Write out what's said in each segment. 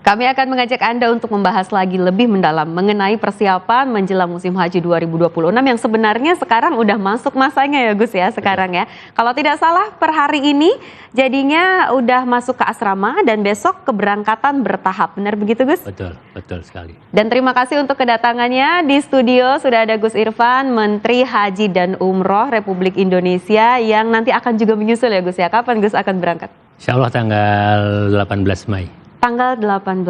Kami akan mengajak Anda untuk membahas lagi lebih mendalam mengenai persiapan menjelang musim haji 2026 yang sebenarnya sekarang udah masuk masanya ya Gus ya sekarang ya. Kalau tidak salah per hari ini jadinya udah masuk ke asrama dan besok keberangkatan bertahap. Benar begitu Gus? Betul, betul sekali. Dan terima kasih untuk kedatangannya. Di studio sudah ada Gus Irfan, Menteri Haji dan Umroh Republik Indonesia yang nanti akan juga menyusul ya Gus ya. Kapan Gus akan berangkat? Insya Allah tanggal 18 Mei. Tanggal 18.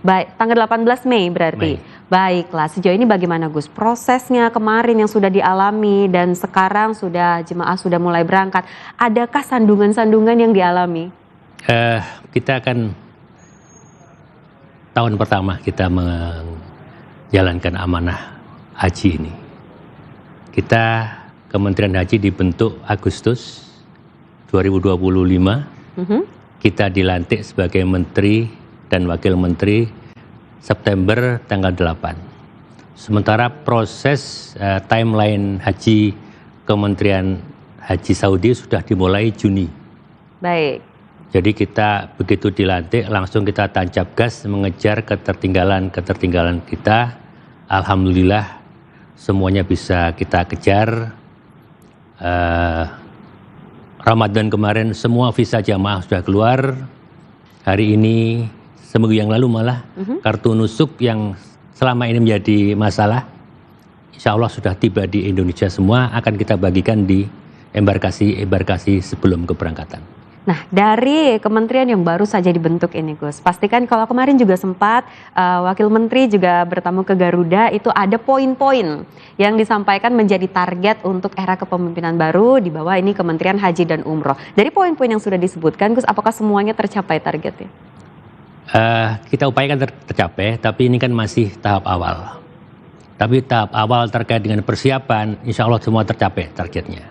Baik, tanggal 18 Mei berarti. Baiklah, sejauh ini bagaimana Gus? Prosesnya kemarin yang sudah dialami dan sekarang jemaah sudah mulai berangkat. Adakah sandungan-sandungan yang dialami? Kita akan tahun pertama kita menjalankan amanah haji ini. Kita Kementerian Haji dibentuk Agustus 2025. Kita dilantik sebagai Menteri dan Wakil Menteri September tanggal 8. Sementara proses timeline haji Kementerian Haji Saudi sudah dimulai Juni. Baik. Jadi kita begitu dilantik langsung kita tancap gas mengejar ketertinggalan kita. Alhamdulillah semuanya bisa kita kejar. Ramadan kemarin semua visa jamaah sudah keluar. Hari ini seminggu yang lalu malah kartu nusuk yang selama ini menjadi masalah, insya Allah sudah tiba di Indonesia semua, akan kita bagikan di embarkasi sebelum keberangkatan. Nah, dari kementerian yang baru saja dibentuk ini Gus, pastikan kalau kemarin juga sempat Wakil Menteri juga bertamu ke Garuda, itu ada poin-poin yang disampaikan menjadi target untuk era kepemimpinan baru di bawah ini Kementerian Haji dan Umroh. Dari poin-poin yang sudah disebutkan Gus, apakah semuanya tercapai targetnya? Kita upayakan tercapai, tapi ini kan masih tahap awal. Tapi tahap awal terkait dengan persiapan, insya Allah semua tercapai targetnya.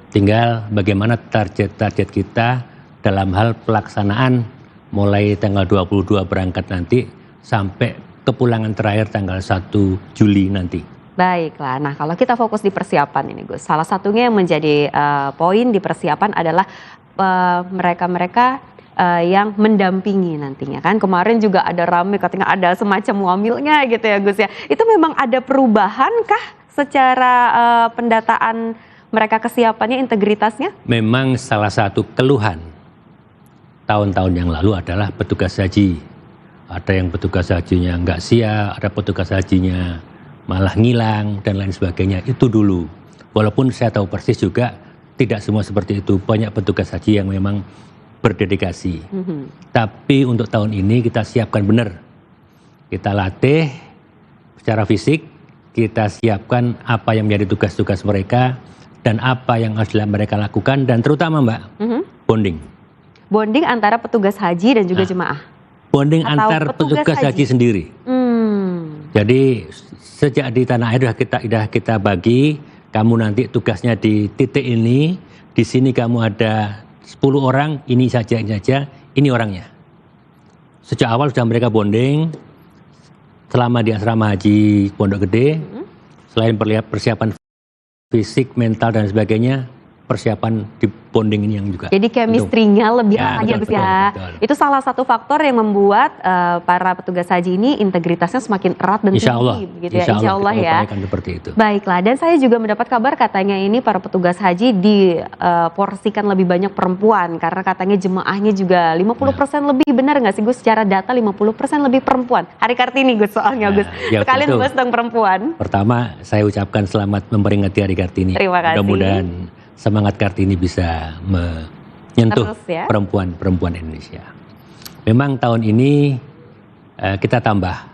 Tinggal bagaimana target kita dalam hal pelaksanaan mulai tanggal 22 berangkat nanti sampai kepulangan terakhir tanggal 1 Juli nanti. Baiklah, nah kalau kita fokus di persiapan ini Gus, salah satunya yang menjadi poin di persiapan adalah mereka-mereka yang mendampingi nantinya kan. Kemarin juga ada rame katanya ada semacam wamilnya gitu ya Gus ya. Itu memang ada perubahan kah secara pendataan mereka kesiapannya, integritasnya? Memang salah satu keluhan tahun-tahun yang lalu adalah petugas haji. Ada yang petugas hajinya nggak siap, ada petugas hajinya malah ngilang dan lain sebagainya. Itu dulu. Walaupun saya tahu persis juga tidak semua seperti itu. Banyak petugas haji yang memang berdedikasi. Tapi untuk tahun ini kita siapkan benar. Kita latih secara fisik, kita siapkan apa yang menjadi tugas-tugas mereka dan apa yang harus mereka lakukan, dan terutama Mbak, bonding. Bonding antara petugas haji dan juga jemaah? Bonding antar petugas haji sendiri. Jadi sejak di tanah air sudah kita bagi, kamu nanti tugasnya di titik ini, di sini kamu ada 10 orang, ini saja, ini orangnya. Sejak awal sudah mereka bonding, selama di asrama haji Pondok Gede, selain persiapan fisik, mental dan sebagainya, persiapan di bonding ini yang juga. Jadi chemistry-nya lebih lagi ya Gus ya. Itu salah satu faktor yang membuat para petugas haji ini integritasnya semakin erat dan tinggi begitu ya. Insya Allah ya. Seperti itu. Baiklah, dan saya juga mendapat kabar katanya ini para petugas haji diporsikan lebih banyak perempuan karena katanya jemaahnya juga 50% lebih, benar nggak sih Gus? Secara data 50% lebih perempuan. Hari Kartini Gus soalnya Gus. Sekalian membahas tentang perempuan. Pertama saya ucapkan selamat memperingati Hari Kartini. Terima kasih. Mudah-mudahan semangat Kartini bisa menyentuh perempuan Indonesia. Memang tahun ini kita tambah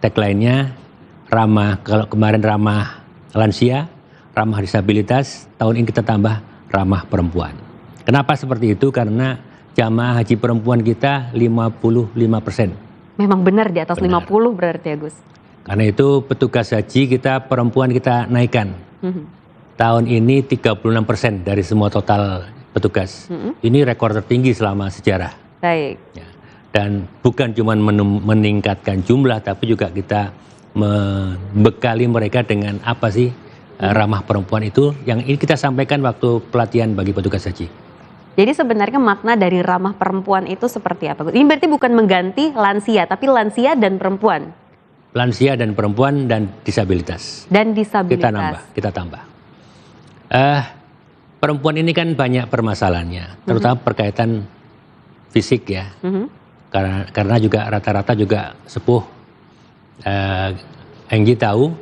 tagline-nya ramah, kalau kemarin ramah lansia, ramah disabilitas, tahun ini kita tambah ramah perempuan. Kenapa seperti itu? Karena jamaah haji perempuan kita 55%. Memang benar di atas 50 berarti ya Gus? Karena itu petugas haji kita perempuan kita naikkan. Tahun ini 36% dari semua total petugas. Ini rekor tertinggi selama sejarah. Baik. Ya. Dan bukan cuma meningkatkan jumlah, tapi juga kita membekali mereka dengan apa sih ramah perempuan itu, yang ini kita sampaikan waktu pelatihan bagi petugas haji. Jadi sebenarnya makna dari ramah perempuan itu seperti apa, Gus? Ini berarti bukan mengganti lansia, tapi lansia dan perempuan. Lansia dan perempuan dan disabilitas. Dan disabilitas. Kita tambah. Perempuan ini kan banyak permasalahannya, terutama berkaitan fisik ya. Karena juga rata-rata juga sepuh. Enggi tahu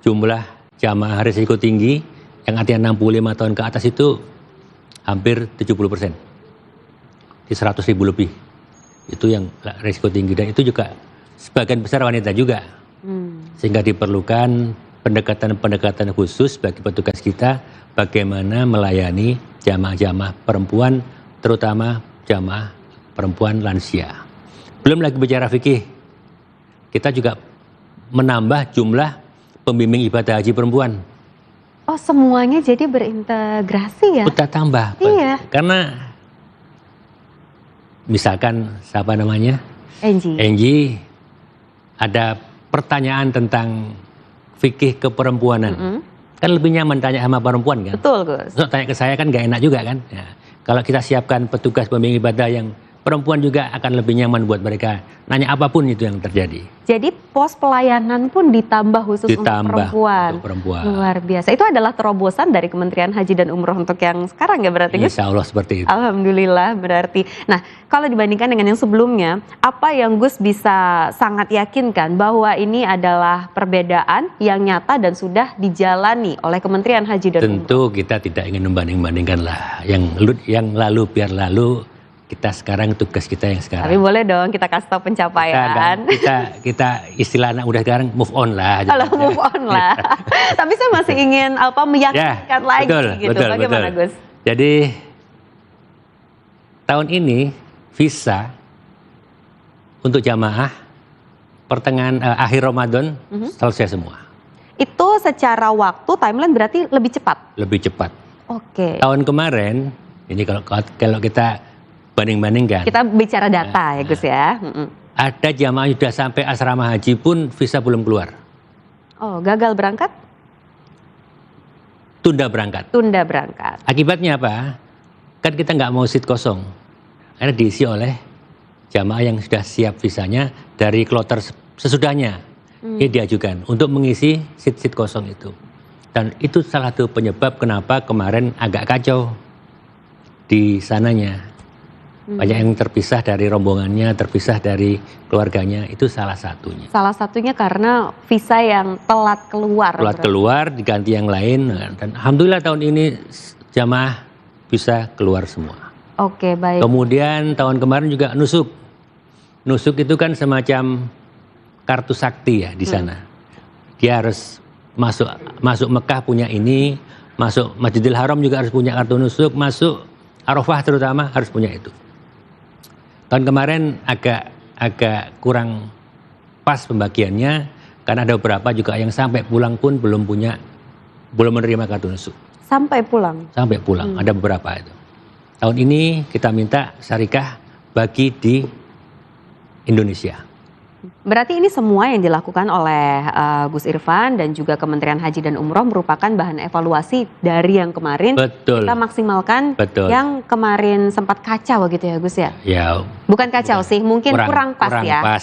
jumlah jamaah risiko tinggi yang artinya 65 tahun ke atas itu hampir 70%. Di 100.000 lebih. Itu yang risiko tinggi, dan itu juga sebagian besar wanita juga. Sehingga diperlukan pendekatan-pendekatan khusus bagi petugas kita bagaimana melayani jamaah-jamaah perempuan, terutama jamaah perempuan lansia. Belum lagi bicara fikih, kita juga menambah jumlah pembimbing ibadah haji perempuan. Oh, semuanya jadi berintegrasi ya? Kita tambah. Iya. Karena misalkan siapa namanya? Enggi ada pertanyaan tentang fikih keperempuanan. Kan lebih nyaman tanya sama perempuan kan? Betul, Gus. So, tanya ke saya kan gak enak juga kan? Ya. Kalau kita siapkan petugas pembimbing ibadah yang perempuan, juga akan lebih nyaman buat mereka nanya apapun itu yang terjadi. Jadi pos pelayanan pun ditambah khusus untuk perempuan. Luar biasa. Itu adalah terobosan dari Kementerian Haji dan Umroh untuk yang sekarang ya berarti, Gus? Insya Allah seperti itu. Alhamdulillah berarti. Nah, kalau dibandingkan dengan yang sebelumnya, apa yang Gus bisa sangat yakinkan bahwa ini adalah perbedaan yang nyata dan sudah dijalani oleh Kementerian Haji dan Umroh? Tentu kita tidak ingin membanding-bandingkan lah. Yang lalu biar lalu. Kita sekarang, tugas kita yang sekarang. Tapi boleh dong kita kasih tahu pencapaian. Kita istilahnya udah sekarang move on lah. Kalau move on lah. Tapi saya masih ingin meyakinkan lagi gitu. Betul, bagaimana betul. Gus? Jadi tahun ini visa untuk jamaah pertengahan akhir Ramadan selesai semua. Itu secara waktu timeline berarti lebih cepat? Lebih cepat. Oke. Tahun kemarin, ini kalau kita banding-bandingkan. Kita bicara data ya Gus ya. Ada jamaah sudah sampai asrama haji pun visa belum keluar. Oh, gagal berangkat? Tunda berangkat. Tunda berangkat. Akibatnya apa? Kan kita nggak mau seat kosong. Karena diisi oleh jamaah yang sudah siap visanya dari kloter sesudahnya. Ini diajukan untuk mengisi seat kosong itu. Dan itu salah satu penyebab kenapa kemarin agak kacau di sananya. Banyak yang terpisah dari rombongannya, terpisah dari keluarganya, itu salah satunya. Salah satunya karena visa yang telat keluar. Telat keluar, diganti yang lain, dan alhamdulillah tahun ini jamaah bisa keluar semua. Oke, baik. Kemudian tahun kemarin juga nusuk. Nusuk itu kan semacam kartu sakti ya di sana. Dia harus masuk Mekah punya ini, masuk Masjidil Haram juga harus punya kartu nusuk, masuk Arafah terutama harus punya itu. Tahun kemarin agak kurang pas pembagiannya karena ada beberapa juga yang sampai pulang pun belum menerima kartu nusuk. Sampai pulang? Sampai pulang, ada beberapa itu. Tahun ini kita minta syarikah bagi di Indonesia. Berarti ini semua yang dilakukan oleh Gus Irfan dan juga Kementerian Haji dan Umroh merupakan bahan evaluasi dari yang kemarin. Betul. Kita maksimalkan. Betul. Yang kemarin sempat kacau gitu ya Gus ya? Ya. Bukan kacau sih, mungkin kurang pas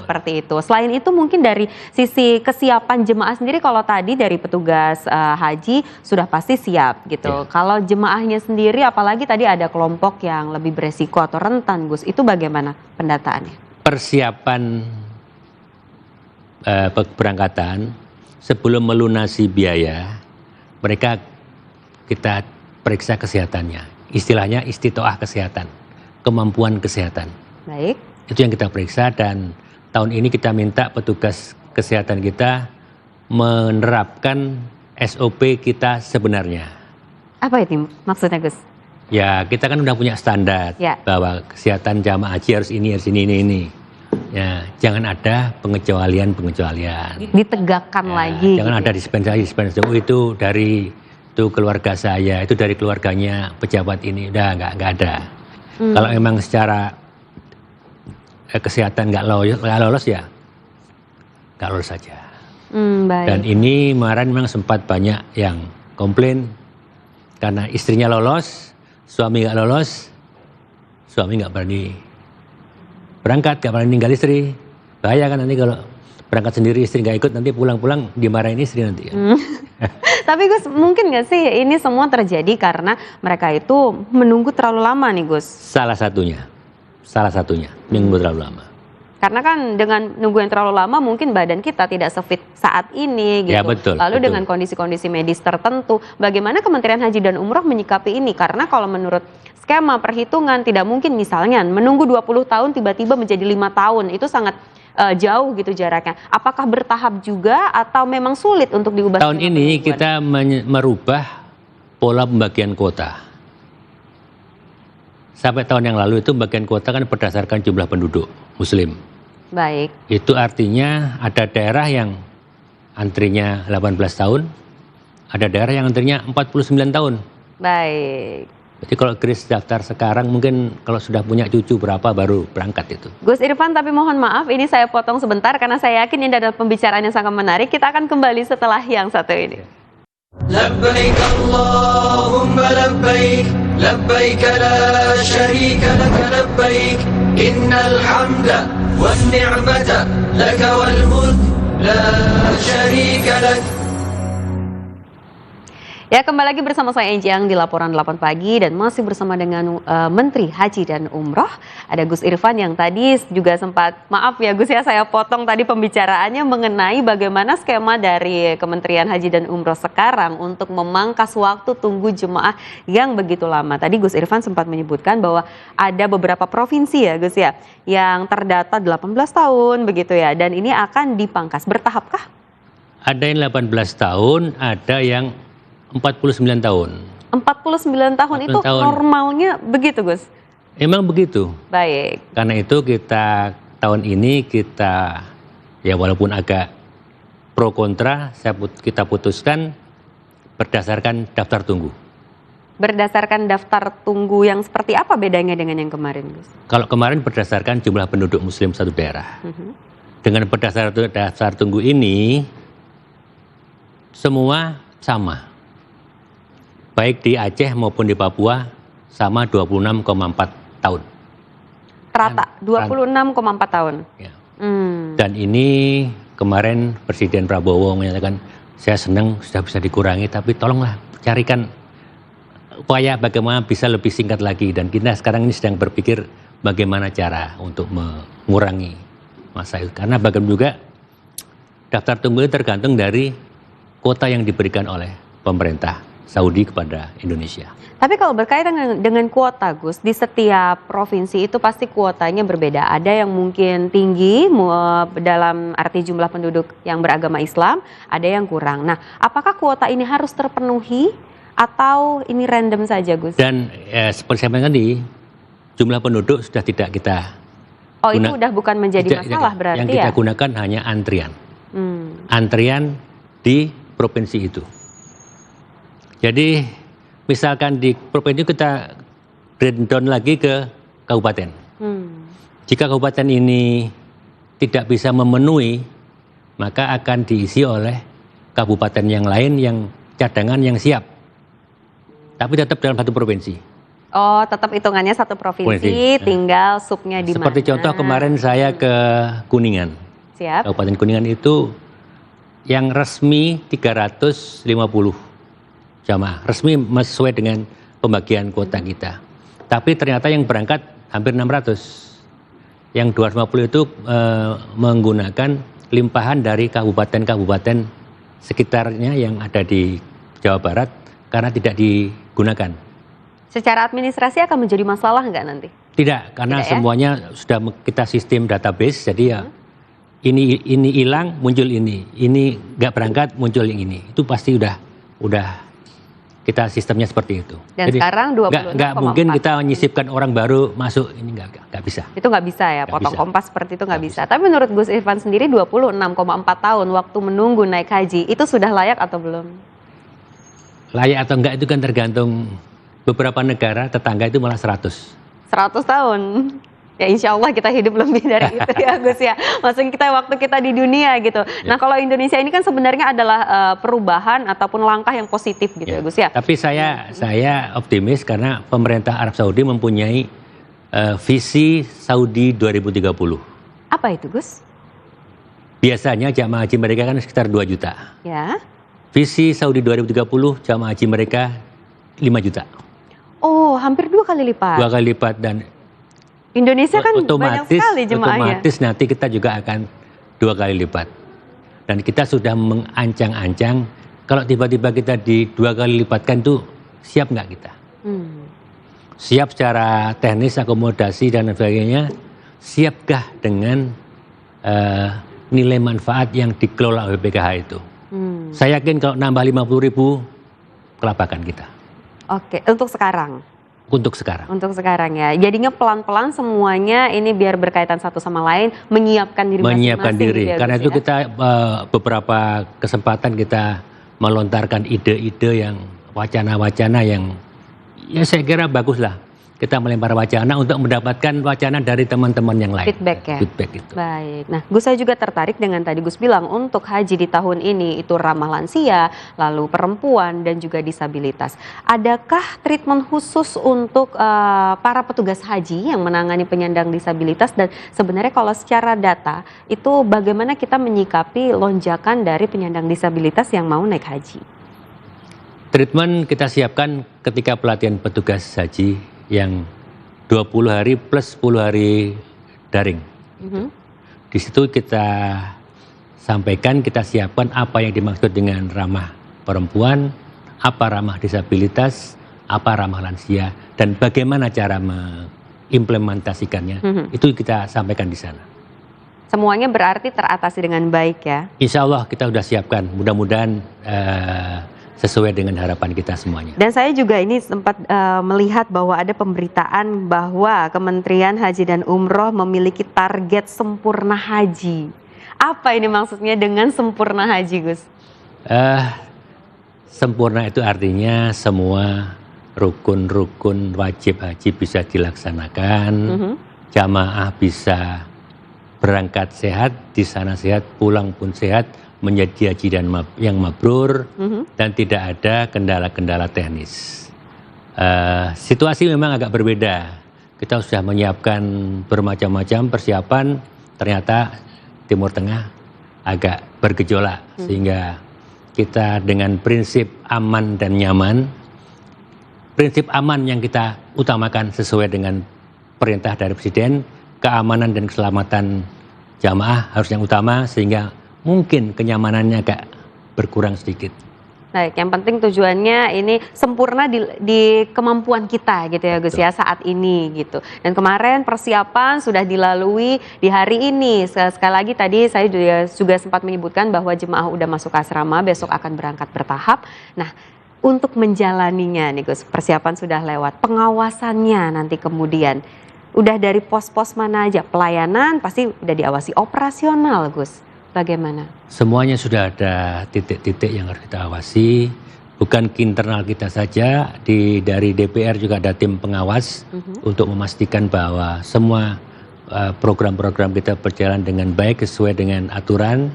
seperti itu. Selain itu mungkin dari sisi kesiapan jemaah sendiri, kalau tadi dari petugas haji sudah pasti siap gitu. Ya. Kalau jemaahnya sendiri, apalagi tadi ada kelompok yang lebih beresiko atau rentan Gus, itu bagaimana pendataannya? Persiapan keberangkatan sebelum melunasi biaya, mereka kita periksa kesehatannya. Istilahnya istitoah kesehatan, kemampuan kesehatan. Baik. Itu yang kita periksa, dan tahun ini kita minta petugas kesehatan kita menerapkan SOP kita sebenarnya. Apa itu maksudnya Gus? Ya, kita kan udah punya standar bahwa kesehatan jamaah haji harus ini, ini. Ya, jangan ada pengecualian. Ditegakkan lagi. Jangan ada dispensasi. Oh, itu dari keluarga saya, itu dari keluarganya pejabat ini, udah nggak ada. Kalau memang secara kesehatan nggak lolos ya, nggak lolos saja. Baik. Dan ini kemarin memang sempat banyak yang komplain karena istrinya lolos, suami nggak lolos, suami nggak berani berangkat, nggak berani ninggal istri. Bahaya kan nanti kalau berangkat sendiri istri nggak ikut, nanti pulang-pulang dimarahin istri nanti. Ya. Tapi Gus, mungkin nggak sih ini semua terjadi karena mereka itu menunggu terlalu lama nih Gus? Salah satunya menunggu terlalu lama. Karena kan dengan nunggu yang terlalu lama mungkin badan kita tidak sefit saat ini gitu. Ya, betul, Lalu betul. dengan kondisi-kondisi medis tertentu, bagaimana Kementerian Haji dan Umroh menyikapi ini? Karena kalau menurut skema perhitungan tidak mungkin misalnya menunggu 20 tahun tiba-tiba menjadi 5 tahun. Itu sangat jauh gitu jaraknya. Apakah bertahap juga atau memang sulit untuk diubah? Tahun ini kita merubah pola pembagian kuota. Sampai tahun yang lalu itu pembagian kuota kan berdasarkan jumlah penduduk muslim. Baik. Itu artinya ada daerah yang antrinya 18 tahun, ada daerah yang antrinya 49 tahun. Baik. Jadi kalau Kris daftar sekarang mungkin kalau sudah punya cucu berapa baru berangkat itu. Gus Irfan, tapi mohon maaf ini saya potong sebentar karena saya yakin ini adalah pembicaraan yang sangat menarik. Kita akan kembali setelah yang satu ini. لبيك اللهم لبيك لبيك لا شريك لك لبيك إن الحمد والنعمة لك والملك لا شريك لك. Ya, kembali lagi bersama saya Enjang di Laporan 8 Pagi dan masih bersama dengan Menteri Haji dan Umroh. Ada Gus Irfan yang tadi juga sempat, maaf ya Gus ya, saya potong tadi pembicaraannya mengenai bagaimana skema dari Kementerian Haji dan Umroh sekarang untuk memangkas waktu tunggu jemaah yang begitu lama. Tadi Gus Irfan sempat menyebutkan bahwa ada beberapa provinsi ya Gus ya, yang terdata 18 tahun begitu ya, dan ini akan dipangkas. Bertahapkah? Ada yang 18 tahun, ada yang 49 tahun. 49 tahun itu normalnya begitu Gus? Emang begitu. Baik. Karena itu kita tahun ini kita ya walaupun agak pro kontra, kita putuskan berdasarkan daftar tunggu. Berdasarkan daftar tunggu yang seperti apa bedanya dengan yang kemarin Gus? Kalau kemarin berdasarkan jumlah penduduk muslim satu daerah. Dengan berdasarkan daftar tunggu ini semua sama. Baik di Aceh maupun di Papua sama 26,4 tahun. Rata 26,4 tahun. Ya. Dan ini kemarin Presiden Prabowo menyatakan saya senang sudah bisa dikurangi, tapi tolonglah carikan upaya bagaimana bisa lebih singkat lagi. Dan kita sekarang ini sedang berpikir bagaimana cara untuk mengurangi masa itu. Karena bagaimana juga daftar tunggu itu tergantung dari kuota yang diberikan oleh pemerintah Saudi kepada Indonesia. Tapi kalau berkaitan dengan kuota Gus, di setiap provinsi itu pasti kuotanya berbeda. Ada yang mungkin tinggi dalam arti jumlah penduduk yang beragama Islam, ada yang kurang. Nah, apakah kuota ini harus terpenuhi atau ini random saja Gus? Dan seperti saya bilang tadi, jumlah penduduk sudah tidak kita itu udah bukan menjadi masalah berarti yang kita gunakan hanya antrian. Antrian di provinsi itu. Jadi misalkan di provinsi kita breakdown lagi ke kabupaten. Jika kabupaten ini tidak bisa memenuhi, maka akan diisi oleh kabupaten yang lain yang cadangan yang siap. Tapi tetap dalam satu provinsi. Oh, tetap hitungannya satu provinsi, tinggal subnya di mana. Seperti contoh kemarin saya ke Kuningan. Siap. Kabupaten Kuningan itu yang resmi 350 jamaah, resmi sesuai dengan pembagian kuota kita. Tapi ternyata yang berangkat hampir 600. Yang 250 itu menggunakan limpahan dari kabupaten-kabupaten sekitarnya yang ada di Jawa Barat karena tidak digunakan. Secara administrasi akan menjadi masalah nggak nanti? Tidak, karena semuanya sudah kita sistem database, jadi ya ini hilang muncul ini nggak berangkat muncul yang ini. Itu pasti udah kita sistemnya seperti itu. Dan jadi, sekarang 26,4. Nggak mungkin kita menyisipkan orang baru masuk, ini nggak bisa. Itu nggak bisa ya, potong kompas seperti itu nggak bisa. Tapi menurut Gus Irfan sendiri 26,4 tahun waktu menunggu naik haji, itu sudah layak atau belum? Layak atau enggak itu kan tergantung beberapa negara tetangga itu malah 100. 100 tahun? Ya insya Allah kita hidup lebih dari itu ya Gus ya. Maksudnya waktu kita di dunia gitu. Nah kalau Indonesia ini kan sebenarnya adalah perubahan ataupun langkah yang positif gitu ya Gus ya. Tapi saya optimis karena pemerintah Arab Saudi mempunyai visi Saudi 2030. Apa itu Gus? Biasanya jamaah haji mereka kan sekitar 2 juta. Ya. Visi Saudi 2030 jamaah haji mereka 5 juta. Oh hampir 2 kali lipat. 2 kali lipat dan Indonesia kan banyak sekali jemaahnya. Otomatis nanti kita juga akan 2 kali lipat. Dan kita sudah mengancang-ancang kalau tiba-tiba kita di 2 kali lipatkan tuh siap nggak kita? Siap secara teknis, akomodasi dan sebagainya. Siapkah dengan nilai manfaat yang dikelola oleh BPKH itu? Saya yakin kalau nambah 50.000 kelabakan kita. Oke, untuk sekarang. Untuk sekarang. Untuk sekarang ya. Jadinya pelan-pelan semuanya ini biar berkaitan satu sama lain, menyiapkan diri masing-masing. Menyiapkan diri. Gitu ya, karena Gus, itu ya? kita beberapa kesempatan kita melontarkan ide-ide yang wacana-wacana yang ya saya kira baguslah. Kita melempar wacana untuk mendapatkan wacana dari teman-teman yang lain. Feedback ya. Feedback itu. Baik. Nah, Gus saya juga tertarik dengan tadi Gus bilang untuk haji di tahun ini itu ramah lansia, lalu perempuan dan juga disabilitas. Adakah treatment khusus untuk para petugas haji yang menangani penyandang disabilitas dan sebenarnya kalau secara data itu bagaimana kita menyikapi lonjakan dari penyandang disabilitas yang mau naik haji? Treatment kita siapkan ketika pelatihan petugas haji yang 20 hari plus 10 hari daring. Di situ kita sampaikan, kita siapkan apa yang dimaksud dengan ramah perempuan, apa ramah disabilitas, apa ramah lansia, dan bagaimana cara mengimplementasikannya. Itu kita sampaikan di sana. Semuanya berarti teratasi dengan baik ya? Insya Allah kita sudah siapkan, mudah-mudahan sesuai dengan harapan kita semuanya. Dan saya juga ini sempat melihat bahwa ada pemberitaan bahwa Kementerian Haji dan Umroh memiliki target sempurna haji. Apa ini maksudnya dengan sempurna haji, Gus? Sempurna itu artinya semua rukun-rukun wajib haji bisa dilaksanakan, jamaah bisa berangkat sehat, di sana sehat, pulang pun sehat, menjadi haji dan yang mabrur, dan tidak ada kendala-kendala teknis. Situasi memang agak berbeda. Kita sudah menyiapkan bermacam-macam persiapan, ternyata Timur Tengah agak bergejolak, sehingga kita dengan prinsip aman dan nyaman, prinsip aman yang kita utamakan sesuai dengan perintah dari Presiden, keamanan dan keselamatan jamaah harus yang utama, sehingga mungkin kenyamanannya agak berkurang sedikit. Baik, yang penting tujuannya ini sempurna di kemampuan kita gitu ya Gus ya saat ini gitu. Dan kemarin persiapan sudah dilalui di hari ini. Sekali lagi tadi saya juga sempat menyebutkan bahwa jemaah udah masuk asrama, besok akan berangkat bertahap. Nah, untuk menjalaninya nih Gus, persiapan sudah lewat, pengawasannya nanti kemudian udah dari pos-pos mana aja, pelayanan pasti udah diawasi, operasional Gus. Bagaimana? Semuanya sudah ada titik-titik yang harus kita awasi. Bukan ke internal kita saja, dari DPR juga ada tim pengawas untuk memastikan bahwa semua program-program kita berjalan dengan baik sesuai dengan aturan.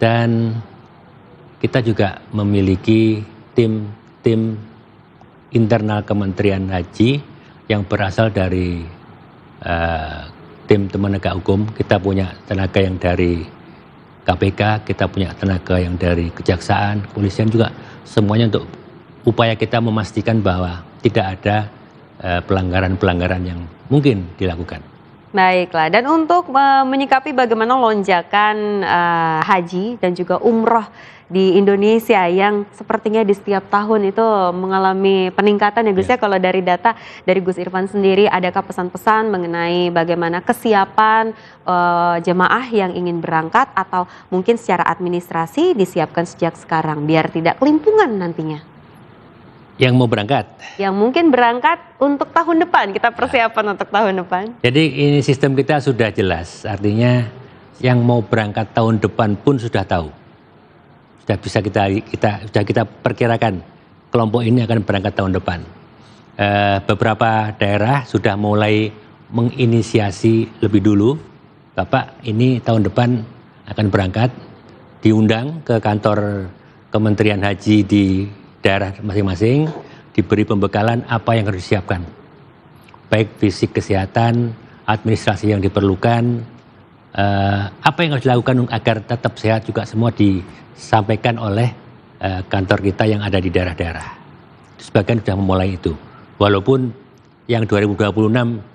Dan kita juga memiliki tim internal Kementerian Haji yang berasal dari tim penegak hukum. Kita punya tenaga yang dari KPK, kita punya tenaga yang dari Kejaksaan, Kepolisian juga, semuanya untuk upaya kita memastikan bahwa tidak ada pelanggaran-pelanggaran yang mungkin dilakukan. Baiklah, dan untuk menyikapi bagaimana lonjakan haji dan juga umroh di Indonesia yang sepertinya di setiap tahun itu mengalami peningkatan ya Gus ya. Kalau dari data dari Gus Irfan sendiri, adakah pesan-pesan mengenai bagaimana kesiapan jemaah yang ingin berangkat atau mungkin secara administrasi disiapkan sejak sekarang biar tidak kelimpungan nantinya? Yang mau berangkat? Yang mungkin berangkat untuk tahun depan, kita persiapan untuk tahun depan. Jadi ini sistem kita sudah jelas, artinya yang mau berangkat tahun depan pun sudah tahu. Sudah bisa kita perkirakan kelompok ini akan berangkat tahun depan. Beberapa daerah sudah mulai menginisiasi lebih dulu, Bapak ini tahun depan akan berangkat, diundang ke kantor Kementerian Haji di daerah masing-masing, diberi pembekalan apa yang harus disiapkan. Baik fisik kesehatan, administrasi yang diperlukan, apa yang harus dilakukan agar tetap sehat juga semua disampaikan oleh kantor kita yang ada di daerah-daerah. Sebagian sudah memulai itu. Walaupun yang 2026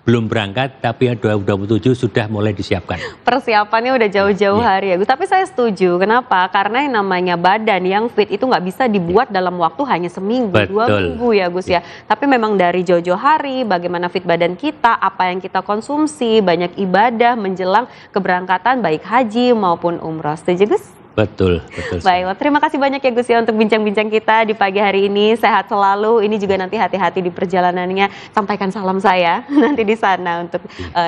belum berangkat, tapi yang 2027 sudah mulai disiapkan. Persiapannya udah jauh-jauh hari ya Gus. Tapi saya setuju. Kenapa? Karena yang namanya badan yang fit itu nggak bisa dibuat dalam waktu hanya seminggu, 2 minggu ya Gus ya. Tapi memang dari jauh-jauh hari, bagaimana fit badan kita, apa yang kita konsumsi, banyak ibadah menjelang keberangkatan baik haji maupun umroh. Setuju Gus? Betul. Baiklah, terima kasih banyak ya Gus ya untuk bincang-bincang kita di pagi hari ini. Sehat selalu. Ini juga nanti hati-hati di perjalanannya. Sampaikan salam saya nanti di sana untuk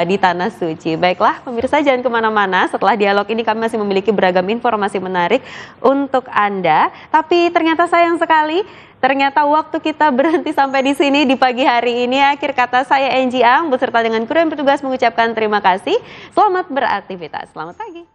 di Tanah Suci. Baiklah, pemirsa jangan kemana-mana. Setelah dialog ini kami masih memiliki beragam informasi menarik untuk Anda. Tapi ternyata sayang sekali, ternyata waktu kita berhenti sampai di sini di pagi hari ini. Akhir kata saya Enji Ang beserta dengan kru yang bertugas mengucapkan terima kasih. Selamat beraktivitas. Selamat pagi.